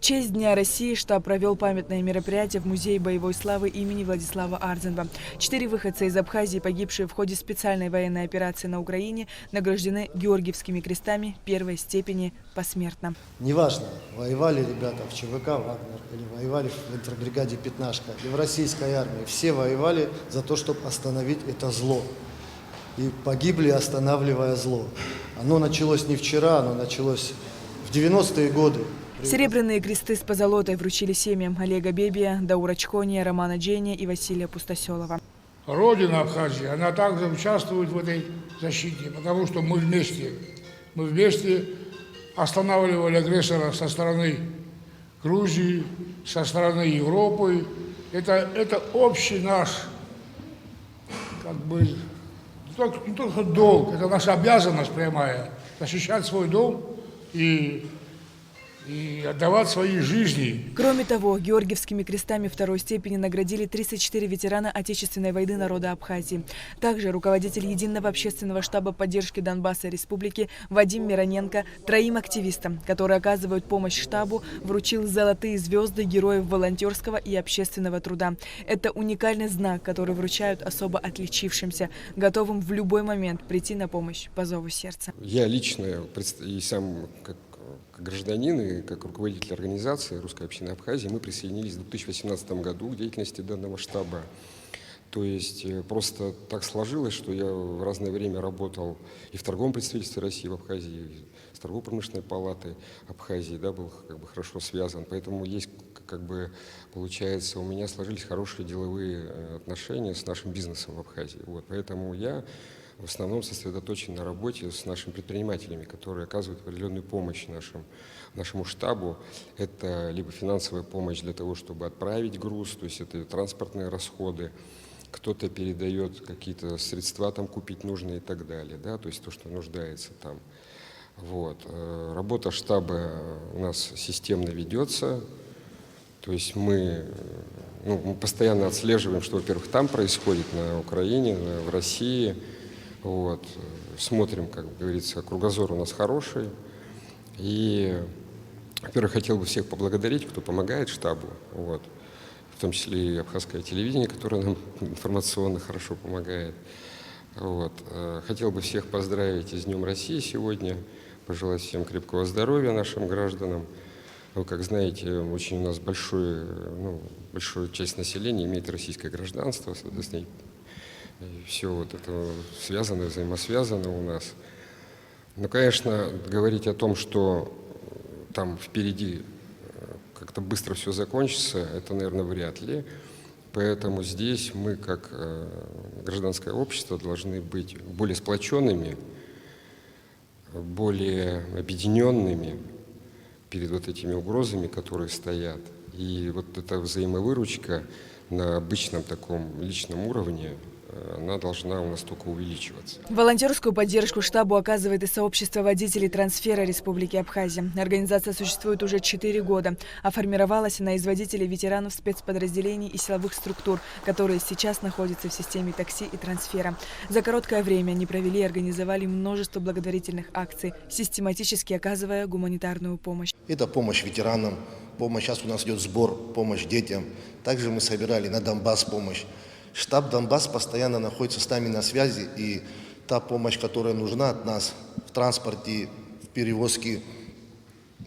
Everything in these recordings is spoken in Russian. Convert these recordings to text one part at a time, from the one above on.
честь Дня России штаб провел памятное мероприятие в Музее боевой славы имени Владислава Ардзенба. 4 выходца из Абхазии, погибшие в ходе специальной военной операции на Украине, награждены Георгиевскими крестами первой степени посмертно. Неважно, воевали ребята в ЧВК «Вагнер» или воевали в интербригаде «Пятнашка» и в российской армии. Все воевали за то, чтобы остановить это зло. И погибли, останавливая зло. Оно началось не вчера, оно началось в 90-е годы. Серебряные кресты с позолотой вручили семьям Олега Бебия, Даура Чкония, Романа Джения и Василия Пустоселова. Родина Абхазии, она также участвует в этой защите, потому что мы вместе останавливали агрессора со стороны Грузии, со стороны Европы. Это общий наш, не только долг, это наша обязанность прямая, защищать свой дом и отдавать свои жизни. Кроме того, Георгиевскими крестами второй степени наградили 34 ветерана Отечественной войны народа Абхазии. Также руководитель Единого общественного штаба поддержки Донбасса Республики Вадим Мироненко 3 активистам, которые оказывают помощь штабу, вручил золотые звезды героев волонтерского и общественного труда. Это уникальный знак, который вручают особо отличившимся, готовым в любой момент прийти на помощь по зову сердца. Я лично и сам как гражданин и как руководитель организации Русской общины Абхазии, мы присоединились в 2018 году к деятельности данного штаба. То есть просто так сложилось, что я в разное время работал и в торговом представительстве России в Абхазии, и с торгово-промышленной палатой Абхазии, да, был хорошо связан. Поэтому есть, получается, у меня сложились хорошие деловые отношения с нашим бизнесом в Абхазии. Вот, поэтому я в основном сосредоточен на работе с нашими предпринимателями, которые оказывают определенную помощь нашему штабу. Это либо финансовая помощь для того, чтобы отправить груз, то есть это транспортные расходы, кто-то передает какие-то средства там купить нужные и так далее, да, то есть то, что нуждается там. Вот. Работа штаба у нас системно ведется, то есть мы постоянно отслеживаем, что, во-первых, там происходит на Украине, в России. Вот. Смотрим, как говорится, кругозор у нас хороший. И, во-первых, хотел бы всех поблагодарить, кто помогает штабу, вот. В том числе и абхазское телевидение, которое нам информационно хорошо помогает. Вот. Хотел бы всех поздравить с Днем России сегодня, пожелать всем крепкого здоровья нашим гражданам. Вы, как знаете, очень у нас большая часть населения имеет российское гражданство, соответственно, все вот это связано, взаимосвязано у нас. Но, конечно, говорить о том, что там впереди как-то быстро все закончится, это, наверное, вряд ли. Поэтому здесь мы, как гражданское общество, должны быть более сплоченными, более объединенными перед вот этими угрозами, которые стоят. И вот эта взаимовыручка на обычном таком личном уровне, она должна у нас только увеличиваться. Волонтерскую поддержку штабу оказывает и сообщество водителей трансфера Республики Абхазия. Организация существует уже 4 года, а формировалась она из водителей ветеранов спецподразделений и силовых структур, которые сейчас находятся в системе такси и трансфера. За короткое время они провели и организовали множество благотворительных акций, систематически оказывая гуманитарную помощь. Это помощь ветеранам, сейчас у нас идет сбор, помощь детям. Также мы собирали на Донбасс помощь. Штаб Донбасс постоянно находится с нами на связи, и та помощь, которая нужна от нас в транспорте, в перевозке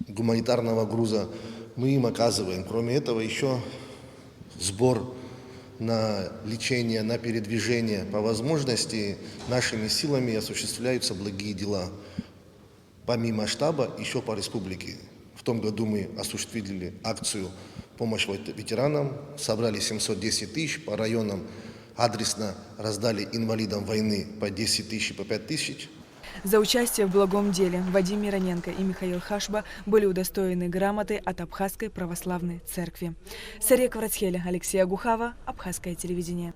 гуманитарного груза, мы им оказываем. Кроме этого, еще сбор на лечение, на передвижение. По возможности нашими силами осуществляются благие дела. Помимо штаба, еще по республике. В том году мы осуществили акцию «Помощь ветеранам», собрали 710 тысяч, по районам адресно раздали инвалидам войны по 10 тысяч, по 5 тысяч. За участие в благом деле Вадим Мироненко и Михаил Хашба были удостоены грамоты от Абхазской православной церкви. Сария Кварцхеля, Алексей Агухава, Абхазское телевидение.